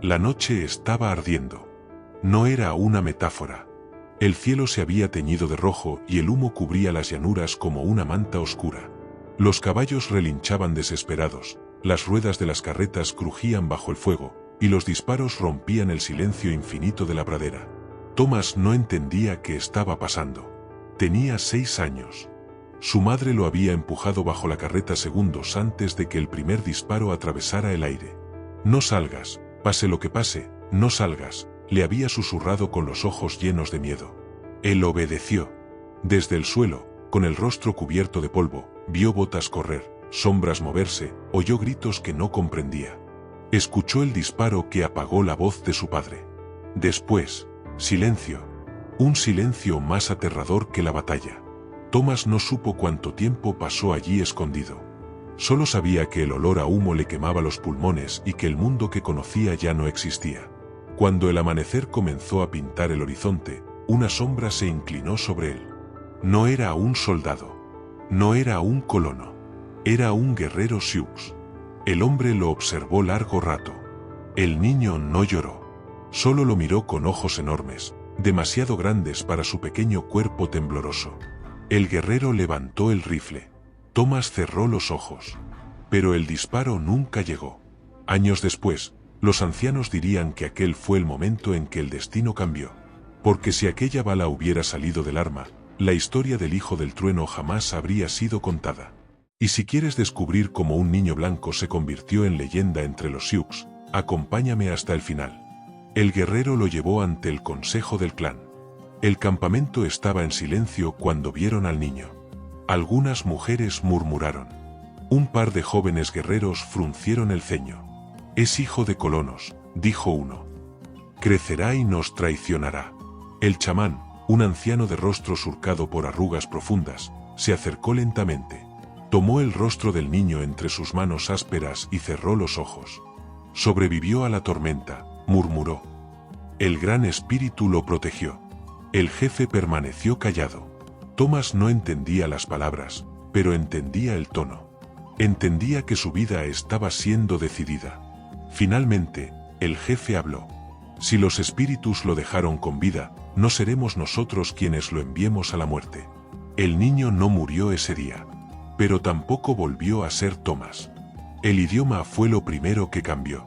La noche estaba ardiendo. No era una metáfora. El cielo se había teñido de rojo y el humo cubría las llanuras como una manta oscura. Los caballos relinchaban desesperados, las ruedas de las carretas crujían bajo el fuego, y los disparos rompían el silencio infinito de la pradera. Thomas no entendía qué estaba pasando. Tenía 6 años. Su madre lo había empujado bajo la carreta segundos antes de que el primer disparo atravesara el aire. «No salgas, pase lo que pase, no salgas», le había susurrado con los ojos llenos de miedo. Él obedeció. Desde el suelo, con el rostro cubierto de polvo, vio botas correr, sombras moverse, oyó gritos que no comprendía. Escuchó el disparo que apagó la voz de su padre. Después, silencio. Un silencio más aterrador que la batalla. Thomas no supo cuánto tiempo pasó allí escondido. Solo sabía que el olor a humo le quemaba los pulmones y que el mundo que conocía ya no existía. Cuando el amanecer comenzó a pintar el horizonte, una sombra se inclinó sobre él. No era un soldado. No era un colono. Era un guerrero Sioux. El hombre lo observó largo rato. El niño no lloró. Solo lo miró con ojos enormes, demasiado grandes para su pequeño cuerpo tembloroso. El guerrero levantó el rifle. Thomas cerró los ojos. Pero el disparo nunca llegó. Años después, los ancianos dirían que aquel fue el momento en que el destino cambió. Porque si aquella bala hubiera salido del arma, la historia del hijo del trueno jamás habría sido contada. Y si quieres descubrir cómo un niño blanco se convirtió en leyenda entre los Sioux, acompáñame hasta el final. El guerrero lo llevó ante el consejo del clan. El campamento estaba en silencio cuando vieron al niño. Algunas mujeres murmuraron. Un par de jóvenes guerreros fruncieron el ceño. «Es hijo de colonos», dijo uno. «Crecerá y nos traicionará». El chamán, un anciano de rostro surcado por arrugas profundas, se acercó lentamente. Tomó el rostro del niño entre sus manos ásperas y cerró los ojos. «Sobrevivió a la tormenta», murmuró. «El gran espíritu lo protegió». El jefe permaneció callado. Thomas no entendía las palabras, pero entendía el tono. Entendía que su vida estaba siendo decidida. Finalmente, el jefe habló. «Si los espíritus lo dejaron con vida, no seremos nosotros quienes lo enviemos a la muerte». El niño no murió ese día. Pero tampoco volvió a ser Thomas. El idioma fue lo primero que cambió.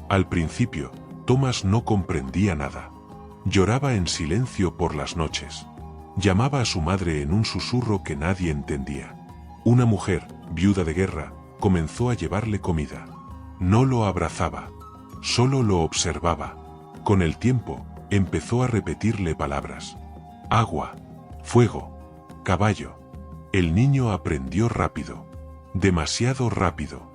Al principio, Thomas no comprendía nada. Lloraba en silencio por las noches. Llamaba a su madre en un susurro que nadie entendía. Una mujer, viuda de guerra, comenzó a llevarle comida. No lo abrazaba, solo lo observaba. Con el tiempo, empezó a repetirle palabras. Agua, fuego, caballo. El niño aprendió rápido. Demasiado rápido.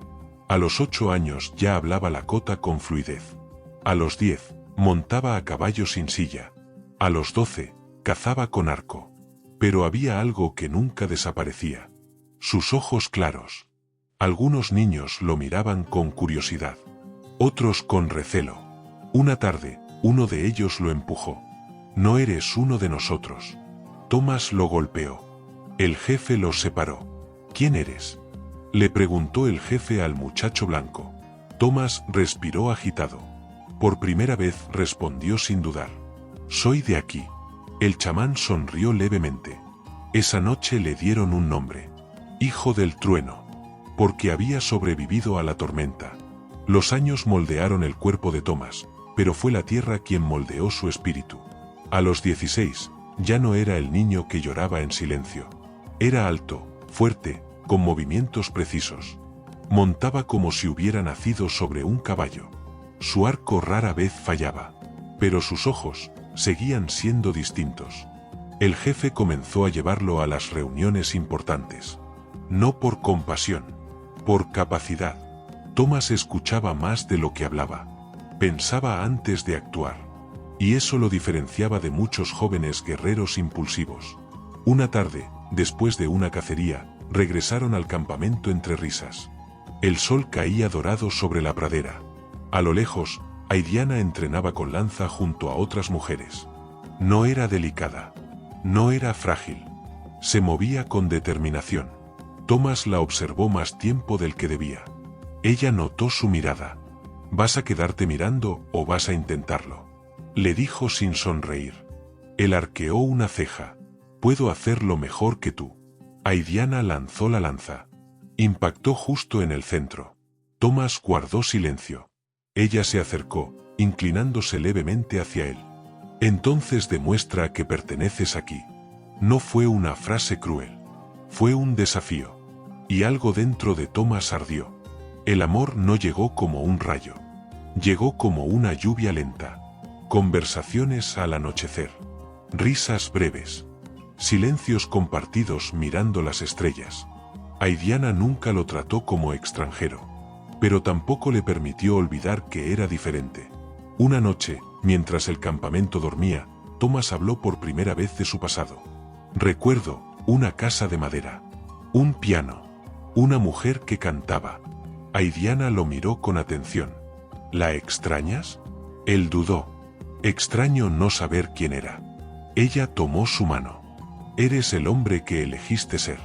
A los 8 años ya hablaba lakota con fluidez. A los 10, montaba a caballo sin silla. A los 12, cazaba con arco. Pero había algo que nunca desaparecía. Sus ojos claros. Algunos niños lo miraban con curiosidad. Otros con recelo. Una tarde, uno de ellos lo empujó. «No eres uno de nosotros». Thomas lo golpeó. El jefe los separó. «¿Quién eres?», le preguntó el jefe al muchacho blanco. Thomas respiró agitado. Por primera vez respondió sin dudar. «Soy de aquí». El chamán sonrió levemente. Esa noche le dieron un nombre. Hijo del trueno. Porque había sobrevivido a la tormenta. Los años moldearon el cuerpo de Thomas, pero fue la tierra quien moldeó su espíritu. A los 16, ya no era el niño que lloraba en silencio. Era alto, fuerte, con movimientos precisos. Montaba como si hubiera nacido sobre un caballo. Su arco rara vez fallaba, pero sus ojos seguían siendo distintos. El jefe comenzó a llevarlo a las reuniones importantes. No por compasión, por capacidad. Thomas escuchaba más de lo que hablaba. Pensaba antes de actuar. Y eso lo diferenciaba de muchos jóvenes guerreros impulsivos. Una tarde, después de una cacería, regresaron al campamento entre risas. El sol caía dorado sobre la pradera. A lo lejos, Aidiana entrenaba con lanza junto a otras mujeres. No era delicada. No era frágil. Se movía con determinación. Thomas la observó más tiempo del que debía. Ella notó su mirada. ¿Vas a quedarte mirando o vas a intentarlo?, le dijo sin sonreír. Él arqueó una ceja. Puedo hacerlo mejor que tú. Aidiana lanzó la lanza. Impactó justo en el centro. Thomas guardó silencio. Ella se acercó, inclinándose levemente hacia él. Entonces demuestra que perteneces aquí. No fue una frase cruel. Fue un desafío. Y algo dentro de Thomas ardió. El amor no llegó como un rayo. Llegó como una lluvia lenta. Conversaciones al anochecer. Risas breves. Silencios compartidos mirando las estrellas. Aidiana nunca lo trató como extranjero, pero tampoco le permitió olvidar que era diferente. Una noche, mientras el campamento dormía, Thomas habló por primera vez de su pasado. Recuerdo una casa de madera, un piano, una mujer que cantaba. Aidiana lo miró con atención. ¿La extrañas? Él dudó. Extraño no saber quién era. Ella tomó su mano. Eres el hombre que elegiste ser.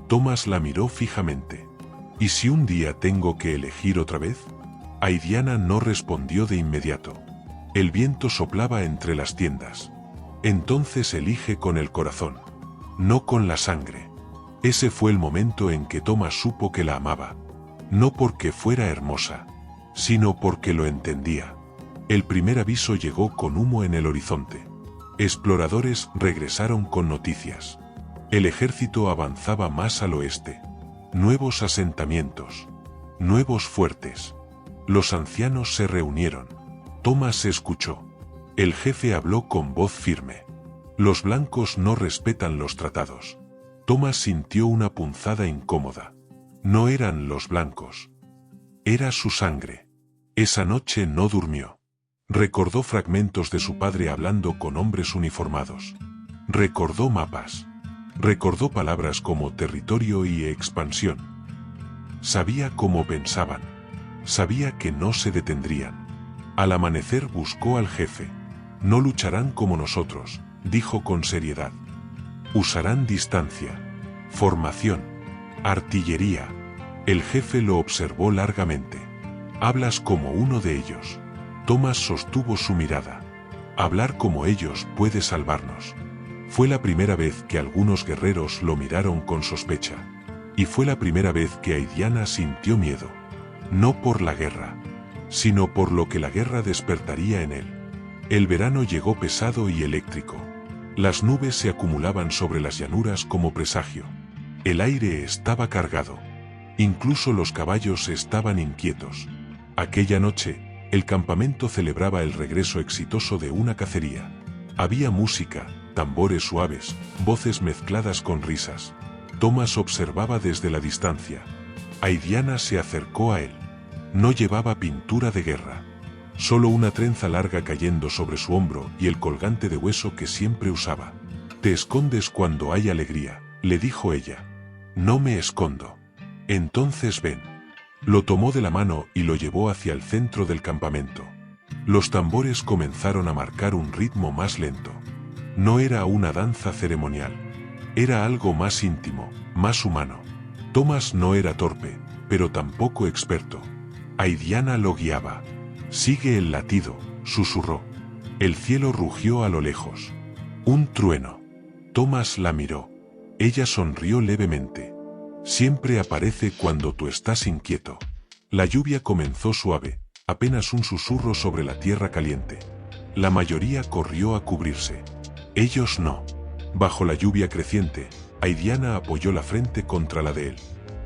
Thomas la miró fijamente. ¿Y si un día tengo que elegir otra vez? Aidiana no respondió de inmediato. El viento soplaba entre las tiendas. Entonces elige con el corazón, no con la sangre. Ese fue el momento en que Thomas supo que la amaba. No porque fuera hermosa, sino porque lo entendía. El primer aviso llegó con humo en el horizonte. Exploradores regresaron con noticias. El ejército avanzaba más al oeste. Nuevos asentamientos. Nuevos fuertes. Los ancianos se reunieron. Thomas escuchó. El jefe habló con voz firme. Los blancos no respetan los tratados. Thomas sintió una punzada incómoda. No eran los blancos. Era su sangre. Esa noche no durmió. Recordó fragmentos de su padre hablando con hombres uniformados. Recordó mapas. Recordó palabras como territorio y expansión. Sabía cómo pensaban. Sabía que no se detendrían. Al amanecer buscó al jefe. No lucharán como nosotros, dijo con seriedad. Usarán distancia, formación, artillería. El jefe lo observó largamente. Hablas como uno de ellos. Thomas sostuvo su mirada. Hablar como ellos puede salvarnos. Fue la primera vez que algunos guerreros lo miraron con sospecha. Y fue la primera vez que Aidiana sintió miedo. No por la guerra, sino por lo que la guerra despertaría en él. El verano llegó pesado y eléctrico. Las nubes se acumulaban sobre las llanuras como presagio. El aire estaba cargado. Incluso los caballos estaban inquietos. Aquella noche, el campamento celebraba el regreso exitoso de una cacería. Había música, tambores suaves, voces mezcladas con risas. Thomas observaba desde la distancia. Aidiana se acercó a él. No llevaba pintura de guerra. Solo una trenza larga cayendo sobre su hombro y el colgante de hueso que siempre usaba. «Te escondes cuando hay alegría», le dijo ella. «No me escondo». «Entonces ven». Lo tomó de la mano y lo llevó hacia el centro del campamento. Los tambores comenzaron a marcar un ritmo más lento. No era una danza ceremonial. Era algo más íntimo, más humano. Thomas no era torpe, pero tampoco experto. Aidiana lo guiaba. «Sigue el latido», susurró. El cielo rugió a lo lejos. Un trueno. Thomas la miró. Ella sonrió levemente. «Siempre aparece cuando tú estás inquieto». La lluvia comenzó suave, apenas un susurro sobre la tierra caliente. La mayoría corrió a cubrirse. Ellos no. Bajo la lluvia creciente, Aidiana apoyó la frente contra la de él.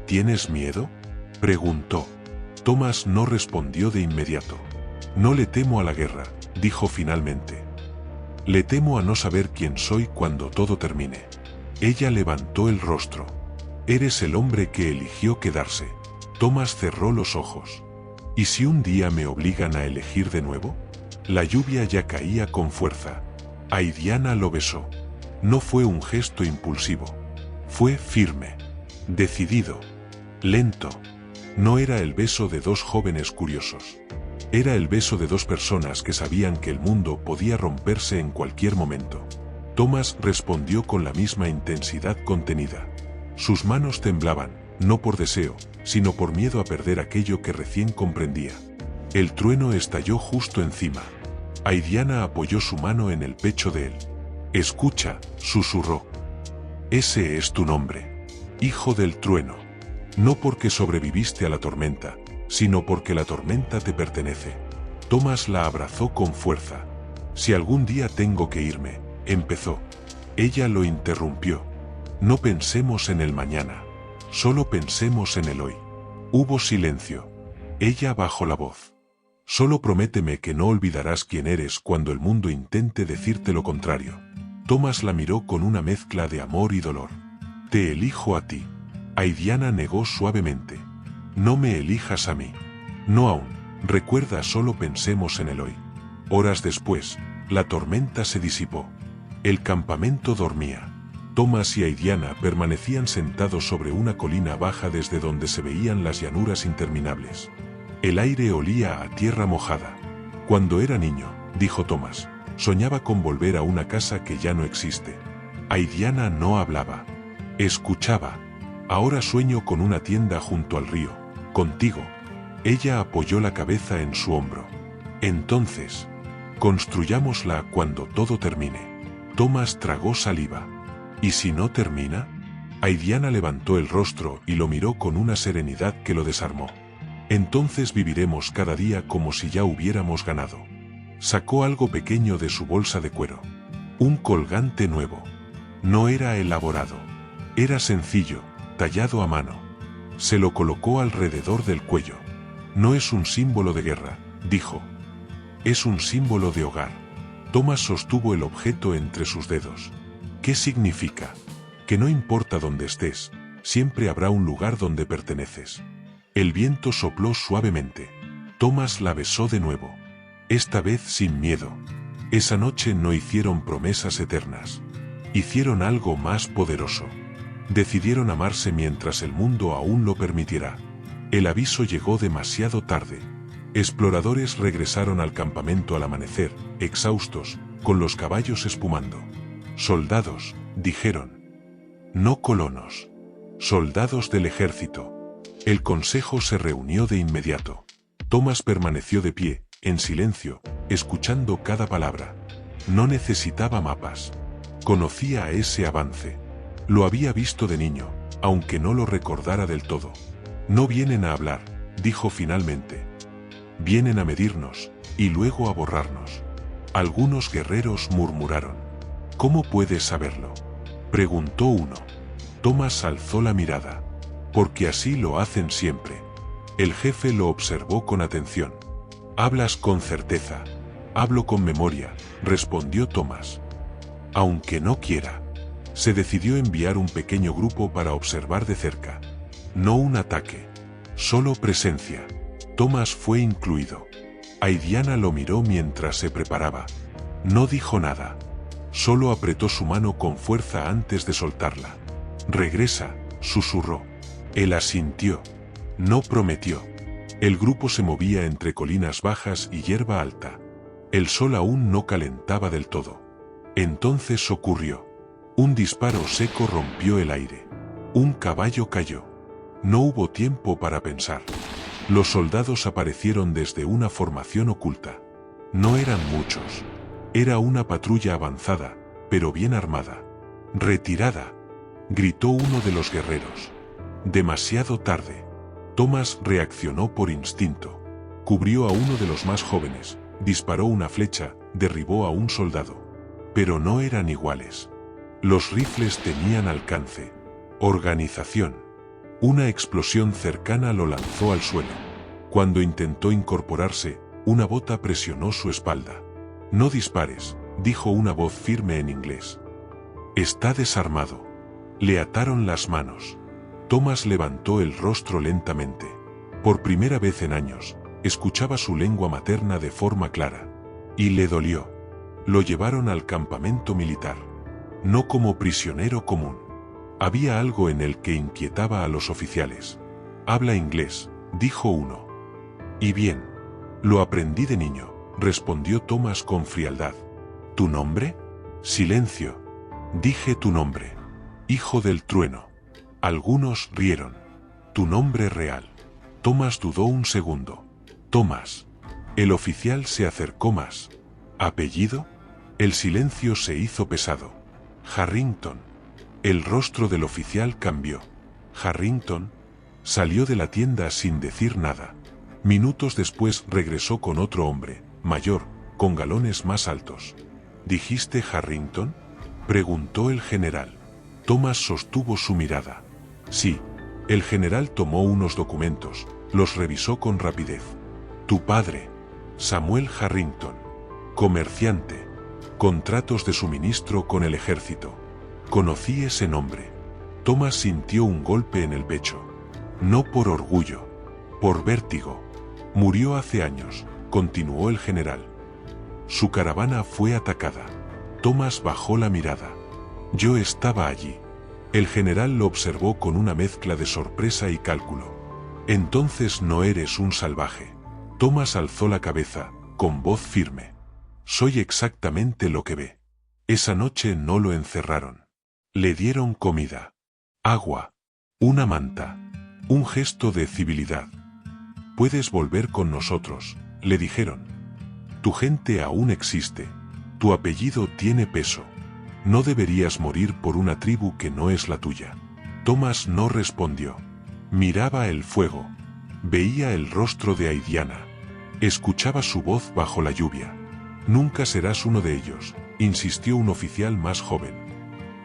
«¿Tienes miedo?», preguntó. Thomas no respondió de inmediato. «No le temo a la guerra», dijo finalmente. «Le temo a no saber quién soy cuando todo termine». Ella levantó el rostro. «Eres el hombre que eligió quedarse». Thomas cerró los ojos. «¿Y si un día me obligan a elegir de nuevo?». La lluvia ya caía con fuerza. Aidiana lo besó. No fue un gesto impulsivo. Fue firme. Decidido. Lento. No era el beso de dos jóvenes curiosos. Era el beso de dos personas que sabían que el mundo podía romperse en cualquier momento. Thomas respondió con la misma intensidad contenida. Sus manos temblaban, no por deseo, sino por miedo a perder aquello que recién comprendía. El trueno estalló justo encima. Aidiana apoyó su mano en el pecho de él. Escucha, susurró. Ese es tu nombre. Hijo del trueno. No porque sobreviviste a la tormenta, sino porque la tormenta te pertenece. Thomas la abrazó con fuerza. Si algún día tengo que irme, empezó. Ella lo interrumpió. No pensemos en el mañana. Solo pensemos en el hoy. Hubo silencio. Ella bajó la voz. Solo prométeme que no olvidarás quién eres cuando el mundo intente decirte lo contrario. Thomas la miró con una mezcla de amor y dolor. Te elijo a ti. Aidiana negó suavemente. No me elijas a mí. No aún. Recuerda, solo pensemos en el hoy. Horas después, la tormenta se disipó. El campamento dormía. Thomas y Aidiana permanecían sentados sobre una colina baja desde donde se veían las llanuras interminables. El aire olía a tierra mojada. Cuando era niño, dijo Thomas, soñaba con volver a una casa que ya no existe. Aidiana no hablaba. Escuchaba. Ahora sueño con una tienda junto al río, contigo. Ella apoyó la cabeza en su hombro. Entonces, construyámosla cuando todo termine. Thomas tragó saliva. ¿Y si no termina? Aidiana levantó el rostro y lo miró con una serenidad que lo desarmó. Entonces viviremos cada día como si ya hubiéramos ganado. Sacó algo pequeño de su bolsa de cuero. Un colgante nuevo. No era elaborado. Era sencillo, tallado a mano. Se lo colocó alrededor del cuello. No es un símbolo de guerra, dijo. Es un símbolo de hogar. Thomas sostuvo el objeto entre sus dedos. ¿Qué significa? Que no importa dónde estés, siempre habrá un lugar donde perteneces. El viento sopló suavemente. Thomas la besó de nuevo. Esta vez sin miedo. Esa noche no hicieron promesas eternas. Hicieron algo más poderoso. Decidieron amarse mientras el mundo aún lo permitiera. El aviso llegó demasiado tarde. Exploradores regresaron al campamento al amanecer, exhaustos, con los caballos espumando. Soldados, dijeron. No colonos. Soldados del ejército. El consejo se reunió de inmediato. Thomas permaneció de pie, en silencio, escuchando cada palabra. No necesitaba mapas. Conocía a ese avance. Lo había visto de niño, aunque no lo recordara del todo. No vienen a hablar, dijo finalmente. Vienen a medirnos, y luego a borrarnos. Algunos guerreros murmuraron. ¿Cómo puedes saberlo? Preguntó uno. Thomas alzó la mirada. Porque así lo hacen siempre. El jefe lo observó con atención. Hablas con certeza. Hablo con memoria, respondió Thomas. Aunque no quiera. Se decidió enviar un pequeño grupo para observar de cerca. No un ataque. Solo presencia. Thomas fue incluido. Aidiana lo miró mientras se preparaba. No dijo nada. Solo apretó su mano con fuerza antes de soltarla. Regresa, susurró. Él asintió. No prometió. El grupo se movía entre colinas bajas y hierba alta. El sol aún no calentaba del todo. Entonces ocurrió. Un disparo seco rompió el aire. Un caballo cayó. No hubo tiempo para pensar. Los soldados aparecieron desde una formación oculta. No eran muchos. Era una patrulla avanzada, pero bien armada. Retirada, gritó uno de los guerreros. Demasiado tarde. Thomas reaccionó por instinto. Cubrió a uno de los más jóvenes, disparó una flecha, derribó a un soldado. Pero no eran iguales. Los rifles tenían alcance. Organización. Una explosión cercana lo lanzó al suelo. Cuando intentó incorporarse, una bota presionó su espalda. No dispares, dijo una voz firme en inglés. Está desarmado. Le ataron las manos. Thomas levantó el rostro lentamente. Por primera vez en años, escuchaba su lengua materna de forma clara. Y le dolió. Lo llevaron al campamento militar. No como prisionero común. Había algo en él que inquietaba a los oficiales. Habla inglés, dijo uno. Y bien. Lo aprendí de niño, respondió Thomas con frialdad. ¿Tu nombre? Silencio. Dije tu nombre. Hijo del trueno. Algunos rieron. Tu nombre real. Thomas dudó un segundo. Thomas. El oficial se acercó más. ¿Apellido? El silencio se hizo pesado. Harrington. El rostro del oficial cambió. Harrington salió de la tienda sin decir nada. Minutos después regresó con otro hombre, mayor, con galones más altos. ¿Dijiste Harrington?, preguntó el general. Thomas sostuvo su mirada. Sí. El general tomó unos documentos, los revisó con rapidez. Tu padre, Samuel Harrington, comerciante, contratos de suministro con el ejército. Conocí ese nombre. Thomas sintió un golpe en el pecho. No por orgullo, por vértigo. Murió hace años, continuó el general. Su caravana fue atacada. Thomas bajó la mirada. Yo estaba allí. El general lo observó con una mezcla de sorpresa y cálculo. Entonces no eres un salvaje. Thomas alzó la cabeza, con voz firme. Soy exactamente lo que ve. Esa noche no lo encerraron. Le dieron comida, agua, una manta, un gesto de civilidad. Puedes volver con nosotros, le dijeron. Tu gente aún existe. Tu apellido tiene peso. No deberías morir por una tribu que no es la tuya. Thomas no respondió. Miraba el fuego. Veía el rostro de Aidiana. Escuchaba su voz bajo la lluvia. Nunca serás uno de ellos, insistió un oficial más joven.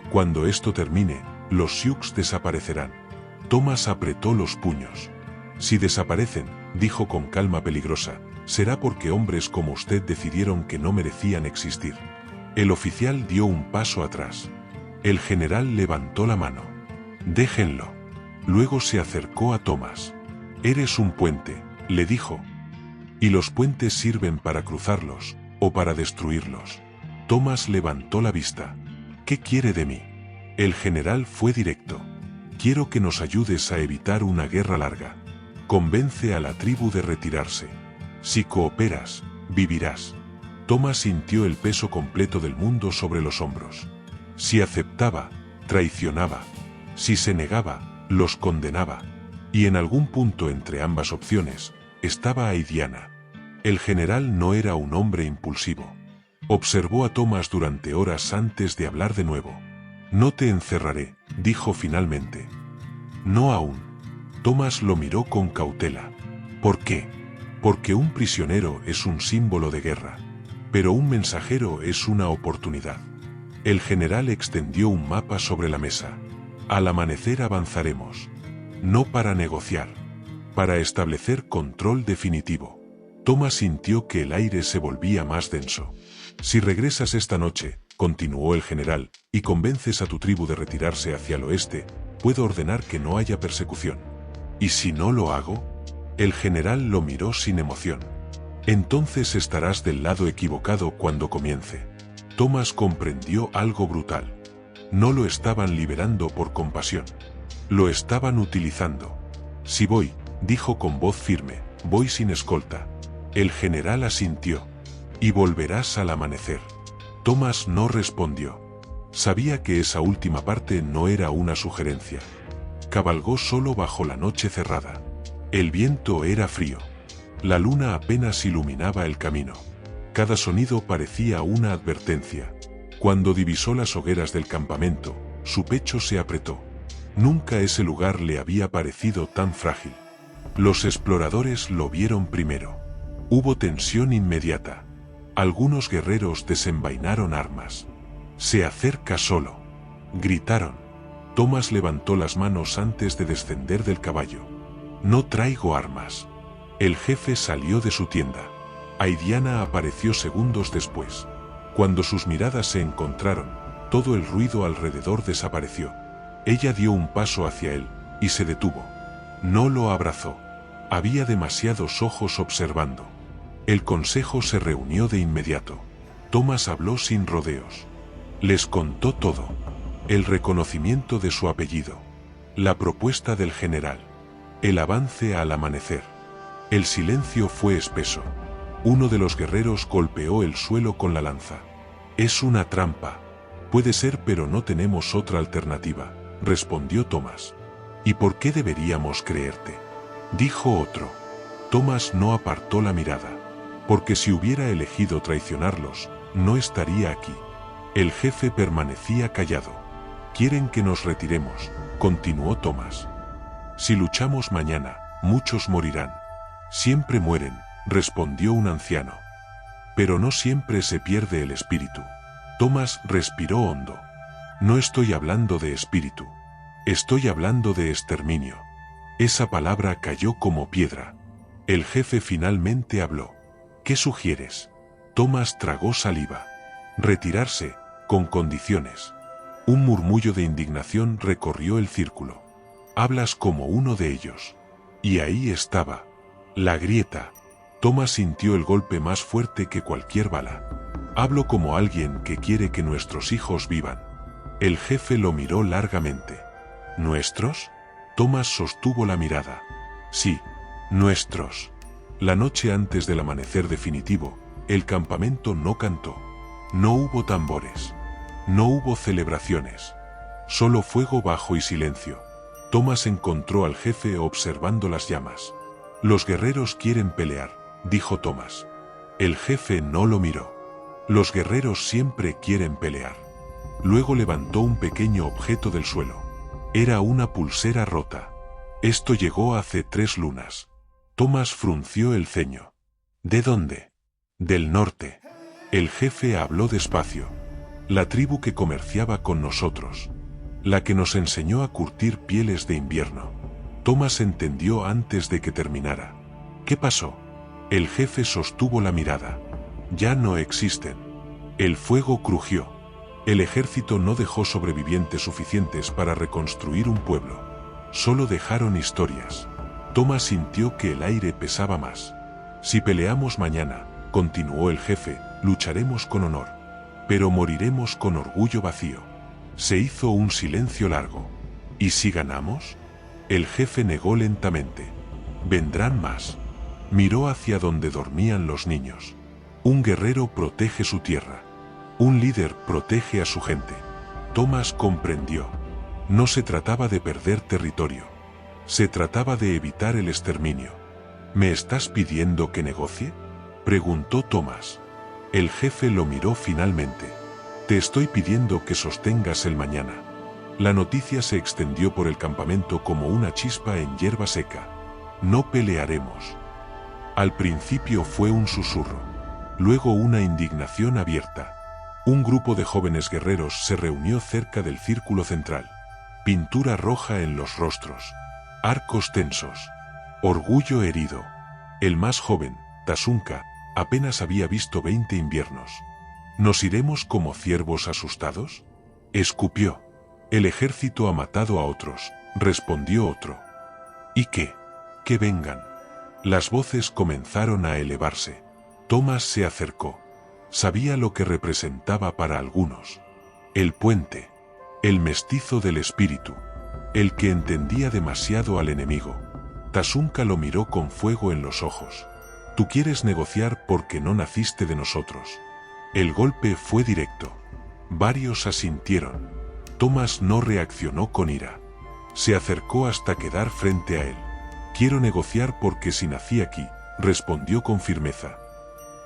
Cuando esto termine, los Sioux desaparecerán. Thomas apretó los puños. Si desaparecen, dijo con calma peligrosa, será porque hombres como usted decidieron que no merecían existir. El oficial dio un paso atrás. El general levantó la mano. Déjenlo. Luego se acercó a Thomas. Eres un puente, le dijo. Y los puentes sirven para cruzarlos, o para destruirlos. Thomas levantó la vista. ¿Qué quiere de mí? El general fue directo. Quiero que nos ayudes a evitar una guerra larga. Convence a la tribu de retirarse. Si cooperas, vivirás. Thomas sintió el peso completo del mundo sobre los hombros. Si aceptaba, traicionaba. Si se negaba, los condenaba. Y en algún punto entre ambas opciones, estaba Aidiana. El general no era un hombre impulsivo. Observó a Thomas durante horas antes de hablar de nuevo. No te encerraré, dijo finalmente. No aún. Thomas lo miró con cautela. ¿Por qué? Porque un prisionero es un símbolo de guerra. Pero un mensajero es una oportunidad. El general extendió un mapa sobre la mesa. Al amanecer avanzaremos. No para negociar. Para establecer control definitivo. Thomas sintió que el aire se volvía más denso. Si regresas esta noche, continuó el general, y convences a tu tribu de retirarse hacia el oeste, puedo ordenar que no haya persecución. ¿Y si no lo hago? El general lo miró sin emoción. Entonces estarás del lado equivocado cuando comience. Thomas comprendió algo brutal. No lo estaban liberando por compasión. Lo estaban utilizando. Si voy, dijo con voz firme, voy sin escolta. El general asintió. Y volverás al amanecer. Thomas no respondió. Sabía que esa última parte no era una sugerencia. Cabalgó solo bajo la noche cerrada. El viento era frío. La luna apenas iluminaba el camino. Cada sonido parecía una advertencia. Cuando divisó las hogueras del campamento, su pecho se apretó. Nunca ese lugar le había parecido tan frágil. Los exploradores lo vieron primero. Hubo tensión inmediata. Algunos guerreros desenvainaron armas. Se acerca solo. Gritaron. Thomas levantó las manos antes de descender del caballo. No traigo armas. El jefe salió de su tienda. Aidiana apareció segundos después. Cuando sus miradas se encontraron, todo el ruido alrededor desapareció. Ella dio un paso hacia él, y se detuvo. No lo abrazó. Había demasiados ojos observando. El consejo se reunió de inmediato. Thomas habló sin rodeos. Les contó todo. El reconocimiento de su apellido. La propuesta del general. El avance al amanecer. El silencio fue espeso. Uno de los guerreros golpeó el suelo con la lanza. Es una trampa. Puede ser, pero no tenemos otra alternativa, respondió Thomas. ¿Y por qué deberíamos creerte?, dijo otro. Thomas no apartó la mirada. porque si hubiera elegido traicionarlos, no estaría aquí. El jefe permanecía callado. Quieren que nos retiremos, continuó Thomas. Si luchamos mañana, muchos morirán. Siempre mueren, respondió un anciano. Pero no siempre se pierde el espíritu. Thomas respiró hondo. No estoy hablando de espíritu. Estoy hablando de exterminio. Esa palabra cayó como piedra. El jefe finalmente habló. ¿Qué sugieres? Thomas tragó saliva. Retirarse, con condiciones. Un murmullo de indignación recorrió el círculo. Hablas como uno de ellos. Y ahí estaba. La grieta. Thomas sintió el golpe más fuerte que cualquier bala. Hablo como alguien que quiere que nuestros hijos vivan. El jefe lo miró largamente. ¿Nuestros? Thomas sostuvo la mirada. Sí, nuestros. La noche antes del amanecer definitivo, el campamento no cantó. No hubo tambores. No hubo celebraciones. Solo fuego bajo y silencio. Thomas encontró al jefe observando las llamas. Los guerreros quieren pelear, dijo Thomas. El jefe no lo miró. Los guerreros siempre quieren pelear. Luego levantó un pequeño objeto del suelo. Era una pulsera rota. Esto llegó hace 3 lunas. Thomas frunció el ceño. ¿De dónde? Del norte. El jefe habló despacio. La tribu que comerciaba con nosotros. La que nos enseñó a curtir pieles de invierno. Thomas entendió antes de que terminara. ¿Qué pasó? El jefe sostuvo la mirada. Ya no existen. El fuego crujió. El ejército no dejó sobrevivientes suficientes para reconstruir un pueblo. Solo dejaron historias. Thomas sintió que el aire pesaba más. Si peleamos mañana, continuó el jefe, lucharemos con honor. Pero moriremos con orgullo vacío. Se hizo un silencio largo. ¿Y si ganamos? El jefe negó lentamente. Vendrán más. Miró hacia donde dormían los niños. Un guerrero protege su tierra. Un líder protege a su gente. Thomas comprendió. No se trataba de perder territorio. Se trataba de evitar el exterminio. ¿Me estás pidiendo que negocie? Preguntó Thomas. El jefe lo miró finalmente. Te estoy pidiendo que sostengas el mañana. La noticia se extendió por el campamento como una chispa en hierba seca. No pelearemos. Al principio fue un susurro. Luego una indignación abierta. Un grupo de jóvenes guerreros se reunió cerca del círculo central. Pintura roja en los rostros. Arcos tensos. Orgullo herido. El más joven, Tasunka, apenas había visto 20 inviernos. ¿Nos iremos como ciervos asustados? Escupió. El ejército ha matado a otros, respondió otro. ¿Y qué? Que vengan. Las voces comenzaron a elevarse. Thomas se acercó. Sabía lo que representaba para algunos. El puente. El mestizo del espíritu. El que entendía demasiado al enemigo. Tasunka lo miró con fuego en los ojos. Tú quieres negociar porque no naciste de nosotros. El golpe fue directo. Varios asintieron. Thomas no reaccionó con ira. Se acercó hasta quedar frente a él. Quiero negociar porque si nací aquí, respondió con firmeza.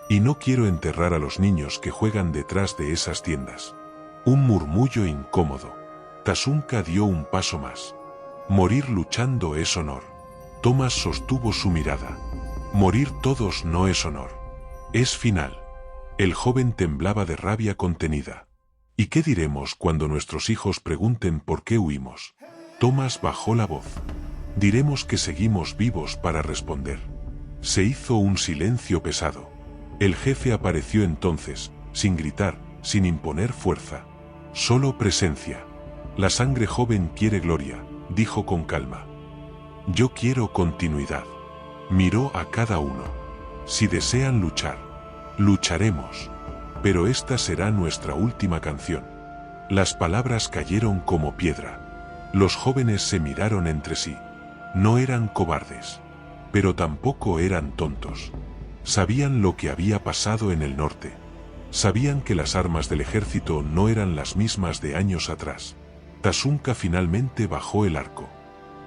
Y no quiero enterrar a los niños que juegan detrás de esas tiendas. Un murmullo incómodo. Tasunka dio un paso más. Morir luchando es honor. Thomas sostuvo su mirada. Morir todos no es honor. Es final. El joven temblaba de rabia contenida. ¿Y qué diremos cuando nuestros hijos pregunten por qué huimos? Thomas bajó la voz. Diremos que seguimos vivos para responder. Se hizo un silencio pesado. El jefe apareció entonces, sin gritar, sin imponer fuerza. Solo presencia. La sangre joven quiere gloria, dijo con calma. Yo quiero continuidad. Miró a cada uno. Si desean luchar, lucharemos. Pero esta será nuestra última canción. Las palabras cayeron como piedra. Los jóvenes se miraron entre sí. No eran cobardes. Pero tampoco eran tontos. Sabían lo que había pasado en el norte. Sabían que las armas del ejército no eran las mismas de años atrás. Tasunka finalmente bajó el arco.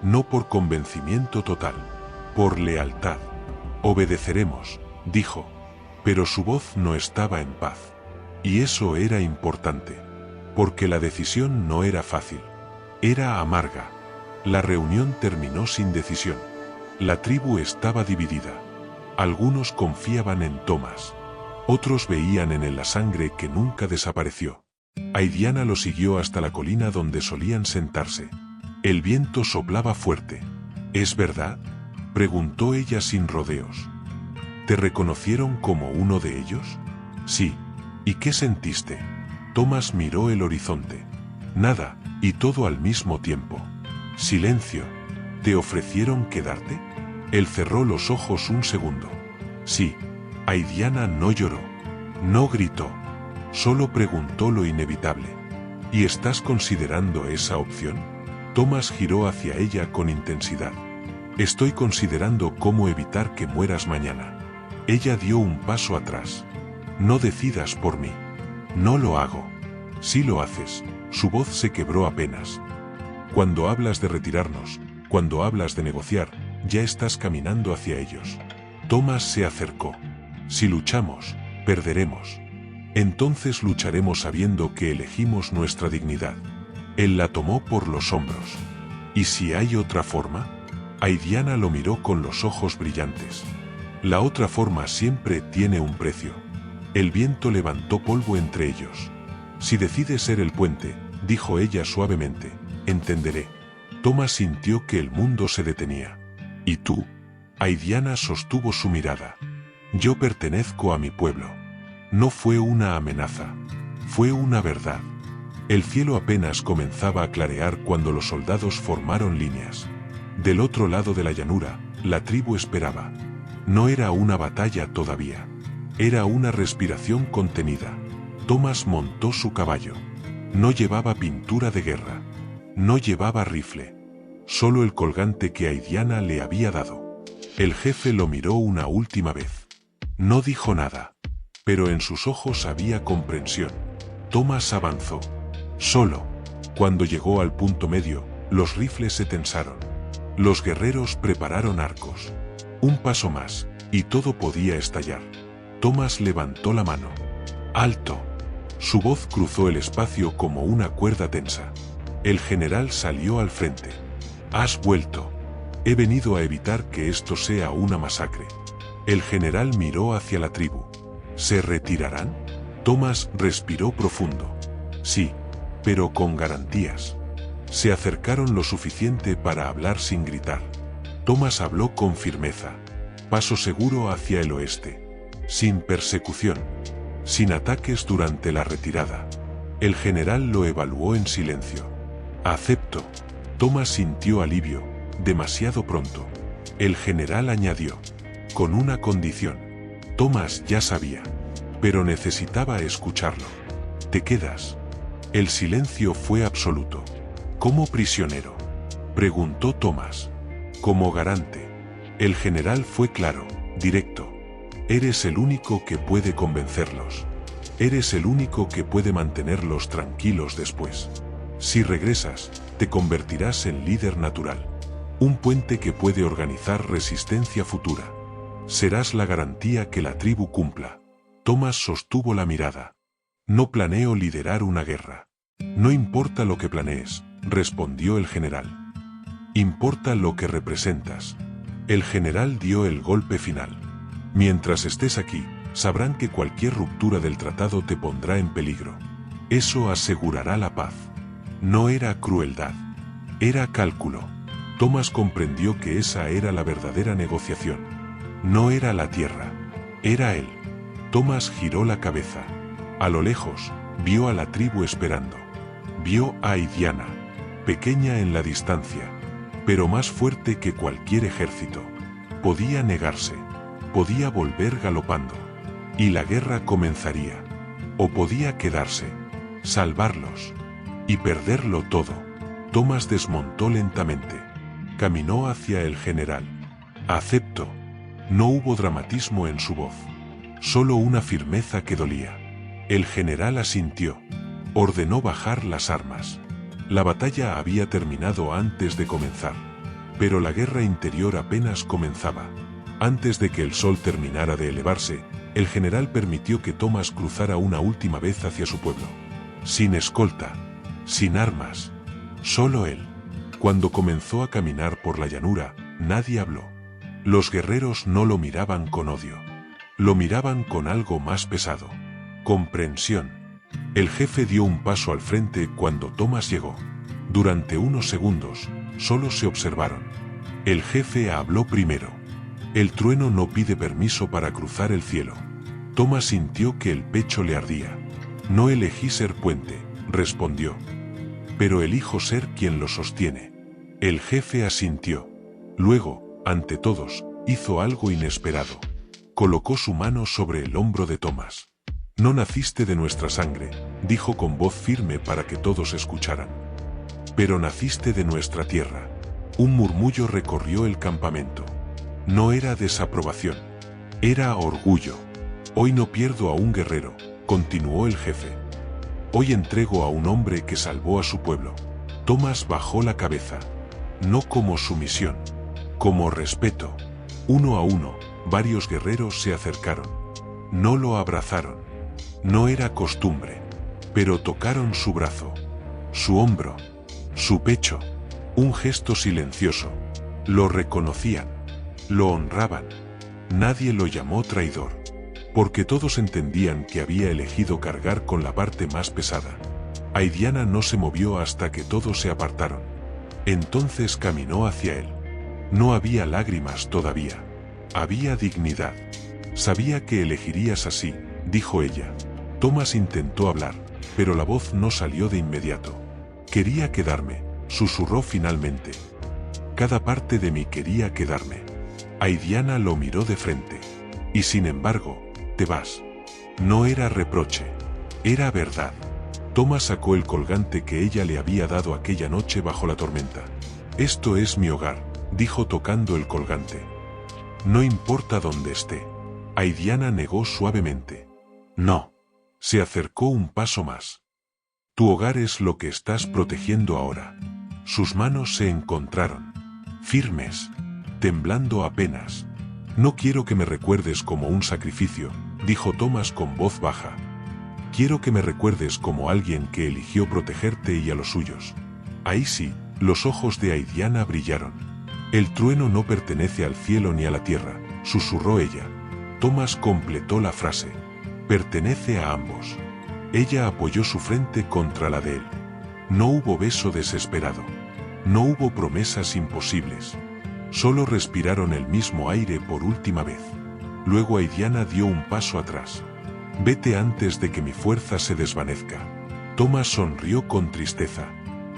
No por convencimiento total. Por lealtad. Obedeceremos, dijo. Pero su voz no estaba en paz. Y eso era importante. Porque la decisión no era fácil. Era amarga. La reunión terminó sin decisión. La tribu estaba dividida. Algunos confiaban en Thomas. Otros veían en él la sangre que nunca desapareció. Aidiana lo siguió hasta la colina donde solían sentarse. El viento soplaba fuerte. ¿Es verdad?, preguntó ella sin rodeos. ¿Te reconocieron como uno de ellos? Sí. ¿Y qué sentiste? Thomas miró el horizonte. Nada, y todo al mismo tiempo. Silencio. ¿Te ofrecieron quedarte? Él cerró los ojos un segundo. Sí. Aidiana no lloró. No gritó. Solo preguntó lo inevitable. ¿Y estás considerando esa opción? Thomas giró hacia ella con intensidad. Estoy considerando cómo evitar que mueras mañana. Ella dio un paso atrás. No decidas por mí. No lo hago. Si lo haces. Su voz se quebró apenas. Cuando hablas de retirarnos, cuando hablas de negociar, ya estás caminando hacia ellos. Thomas se acercó. Si luchamos, perderemos. Entonces lucharemos sabiendo que elegimos nuestra dignidad. Él la tomó por los hombros. ¿Y si hay otra forma? Aidiana lo miró con los ojos brillantes. La otra forma siempre tiene un precio. El viento levantó polvo entre ellos. Si decides ser el puente, dijo ella suavemente, entenderé. Thomas sintió que el mundo se detenía. ¿Y tú? Aidiana sostuvo su mirada. Yo pertenezco a mi pueblo. No fue una amenaza. Fue una verdad. El cielo apenas comenzaba a clarear cuando los soldados formaron líneas. Del otro lado de la llanura, la tribu esperaba. No era una batalla todavía. Era una respiración contenida. Thomas montó su caballo. No llevaba pintura de guerra. No llevaba rifle. Solo el colgante que Aidiana le había dado. El jefe lo miró una última vez. No dijo nada. Pero en sus ojos había comprensión. Thomas avanzó. Solo. Cuando llegó al punto medio, los rifles se tensaron. Los guerreros prepararon arcos. Un paso más, y todo podía estallar. Thomas levantó la mano. ¡Alto! Su voz cruzó el espacio como una cuerda tensa. El general salió al frente. Has vuelto. He venido a evitar que esto sea una masacre. El general miró hacia la tribu. ¿Se retirarán? Thomas respiró profundo. Sí, pero con garantías. Se acercaron lo suficiente para hablar sin gritar. Thomas habló con firmeza. Paso seguro hacia el oeste. Sin persecución. Sin ataques durante la retirada. El general lo evaluó en silencio. Acepto. Thomas sintió alivio, demasiado pronto. El general añadió. Con una condición. Thomas ya sabía. Pero necesitaba escucharlo. ¿Te quedas? El silencio fue absoluto. ¿Como prisionero?, preguntó Thomas. Como garante. El general fue claro, directo. Eres el único que puede convencerlos. Eres el único que puede mantenerlos tranquilos después. Si regresas, te convertirás en líder natural. Un puente que puede organizar resistencia futura. Serás la garantía que la tribu cumpla. Thomas sostuvo la mirada. No planeo liderar una guerra. No importa lo que planees, respondió el general. Importa lo que representas. El general dio el golpe final. Mientras estés aquí, sabrán que cualquier ruptura del tratado te pondrá en peligro. Eso asegurará la paz. No era crueldad. Era cálculo. Thomas comprendió que esa era la verdadera negociación. No era la tierra. Era él. Thomas giró la cabeza. A lo lejos, vio a la tribu esperando. Vio a Aidiana, pequeña en la distancia, pero más fuerte que cualquier ejército. Podía negarse, podía volver galopando, y la guerra comenzaría. O podía quedarse, salvarlos, y perderlo todo. Thomas desmontó lentamente. Caminó hacia el general. Acepto. No hubo dramatismo en su voz. Solo una firmeza que dolía. El general asintió. Ordenó bajar las armas. La batalla había terminado antes de comenzar. Pero la guerra interior apenas comenzaba. Antes de que el sol terminara de elevarse, el general permitió que Thomas cruzara una última vez hacia su pueblo. Sin escolta, sin armas, solo él. Cuando comenzó a caminar por la llanura, nadie habló. Los guerreros no lo miraban con odio. Lo miraban con algo más pesado. Comprensión. El jefe dio un paso al frente cuando Thomas llegó. Durante unos segundos, solo se observaron. El jefe habló primero. El trueno no pide permiso para cruzar el cielo. Thomas sintió que el pecho le ardía. No elegí ser puente, respondió. Pero elijo ser quien lo sostiene. El jefe asintió. Luego, ante todos, hizo algo inesperado. Colocó su mano sobre el hombro de Thomas. No naciste de nuestra sangre, dijo con voz firme para que todos escucharan. Pero naciste de nuestra tierra. Un murmullo recorrió el campamento. No era desaprobación. Era orgullo. Hoy no pierdo a un guerrero, continuó el jefe. Hoy entrego a un hombre que salvó a su pueblo. Thomas bajó la cabeza. No como sumisión, como respeto. Uno a uno, varios guerreros se acercaron. No lo abrazaron. No era costumbre. Pero tocaron su brazo, su hombro, su pecho. Un gesto silencioso. Lo reconocían. Lo honraban. Nadie lo llamó traidor. Porque todos entendían que había elegido cargar con la parte más pesada. Aidiana no se movió hasta que todos se apartaron. Entonces caminó hacia él. No había lágrimas todavía. Había dignidad. Sabía que elegirías así, dijo ella. Thomas intentó hablar, pero la voz no salió de inmediato. Quería quedarme, susurró finalmente. Cada parte de mí quería quedarme. Aidiana lo miró de frente. Y sin embargo, te vas. No era reproche. Era verdad. Thomas sacó el colgante que ella le había dado aquella noche bajo la tormenta. Esto es mi hogar, dijo tocando el colgante. No importa dónde esté. Aidiana negó suavemente. No. Se acercó un paso más. Tu hogar es lo que estás protegiendo ahora. Sus manos se encontraron. Firmes. Temblando apenas. No quiero que me recuerdes como un sacrificio, dijo Thomas con voz baja. Quiero que me recuerdes como alguien que eligió protegerte y a los suyos. Ahí sí, los ojos de Aidiana brillaron. El trueno no pertenece al cielo ni a la tierra, susurró ella. Thomas completó la frase. Pertenece a ambos. Ella apoyó su frente contra la de él. No hubo beso desesperado. No hubo promesas imposibles. Solo respiraron el mismo aire por última vez. Luego Aidiana dio un paso atrás. Vete antes de que mi fuerza se desvanezca. Thomas sonrió con tristeza.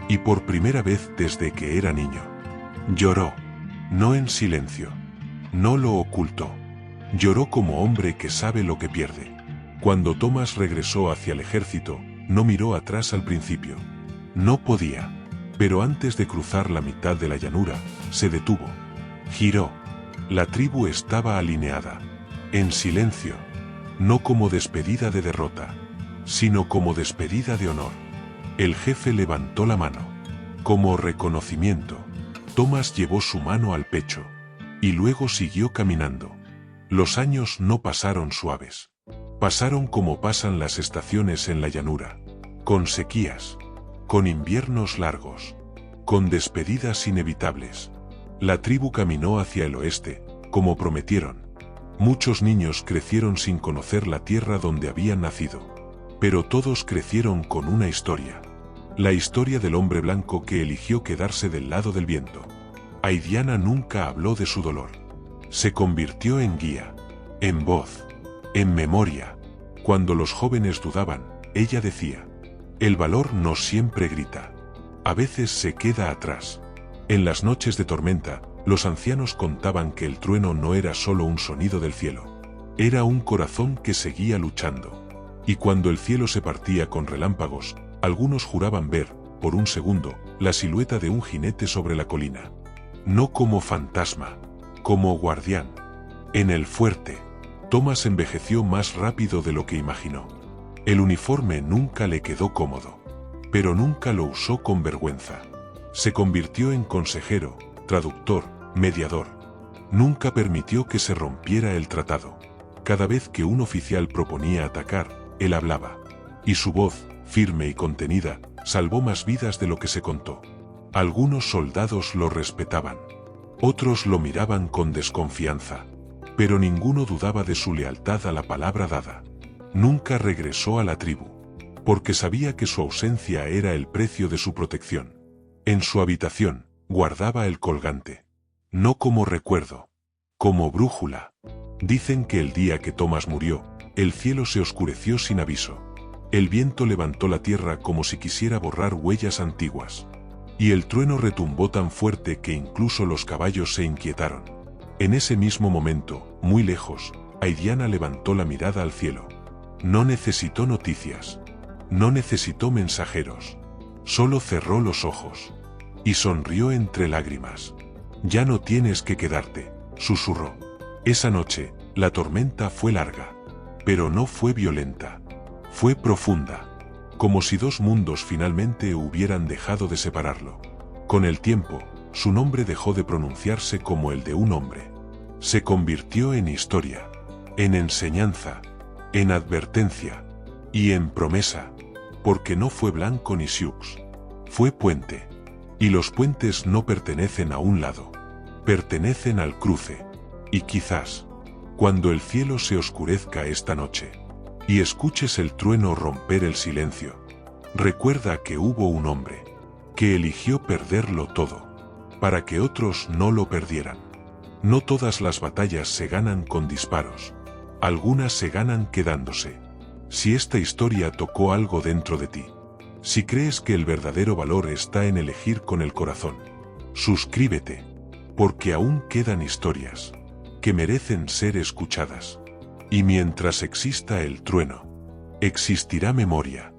Y por primera vez desde que era niño. Lloró. No en silencio. No lo ocultó. Lloró como hombre que sabe lo que pierde. Cuando Thomas regresó hacia el ejército, no miró atrás al principio. No podía. Pero antes de cruzar la mitad de la llanura, se detuvo. Giró. La tribu estaba alineada. En silencio. No como despedida de derrota, sino como despedida de honor. El jefe levantó la mano. Como reconocimiento. Thomas llevó su mano al pecho. Y luego siguió caminando. Los años no pasaron suaves. Pasaron como pasan las estaciones en la llanura. Con sequías. Con inviernos largos. Con despedidas inevitables. La tribu caminó hacia el oeste, como prometieron. Muchos niños crecieron sin conocer la tierra donde habían nacido. Pero todos crecieron con una historia. La historia del hombre blanco que eligió quedarse del lado del viento. Aidiana nunca habló de su dolor. Se convirtió en guía. En voz. En memoria. Cuando los jóvenes dudaban, ella decía: el valor no siempre grita. A veces se queda atrás. En las noches de tormenta, los ancianos contaban que el trueno no era solo un sonido del cielo. Era un corazón que seguía luchando. Y cuando el cielo se partía con relámpagos, algunos juraban ver, por un segundo, la silueta de un jinete sobre la colina. No como fantasma, como guardián. En el fuerte, Thomas envejeció más rápido de lo que imaginó. El uniforme nunca le quedó cómodo. Pero nunca lo usó con vergüenza. Se convirtió en consejero, traductor, mediador. Nunca permitió que se rompiera el tratado. Cada vez que un oficial proponía atacar, él hablaba. Y su voz, firme y contenida, salvó más vidas de lo que se contó. Algunos soldados lo respetaban. Otros lo miraban con desconfianza. Pero ninguno dudaba de su lealtad a la palabra dada. Nunca regresó a la tribu, porque sabía que su ausencia era el precio de su protección. En su habitación, guardaba el colgante. No como recuerdo, como brújula. Dicen que el día que Thomas murió, el cielo se oscureció sin aviso. El viento levantó la tierra como si quisiera borrar huellas antiguas. Y el trueno retumbó tan fuerte que incluso los caballos se inquietaron. En ese mismo momento, muy lejos, Aidiana levantó la mirada al cielo. No necesitó noticias. No necesitó mensajeros. Solo cerró los ojos. Y sonrió entre lágrimas. Ya no tienes que quedarte, susurró. Esa noche, la tormenta fue larga. Pero no fue violenta. Fue profunda. Como si dos mundos finalmente hubieran dejado de separarlo. Con el tiempo, su nombre dejó de pronunciarse como el de un hombre. Se convirtió en historia, en enseñanza, en advertencia y en promesa, porque no fue blanco ni sioux. Fue puente. Y los puentes no pertenecen a un lado. Pertenecen al cruce. Y quizás, cuando el cielo se oscurezca esta noche, y escuches el trueno romper el silencio, recuerda que hubo un hombre, que eligió perderlo todo, para que otros no lo perdieran. No todas las batallas se ganan con disparos. Algunas se ganan quedándose. Si esta historia tocó algo dentro de ti, si crees que el verdadero valor está en elegir con el corazón, suscríbete, porque aún quedan historias que merecen ser escuchadas. Y mientras exista el trueno, existirá memoria.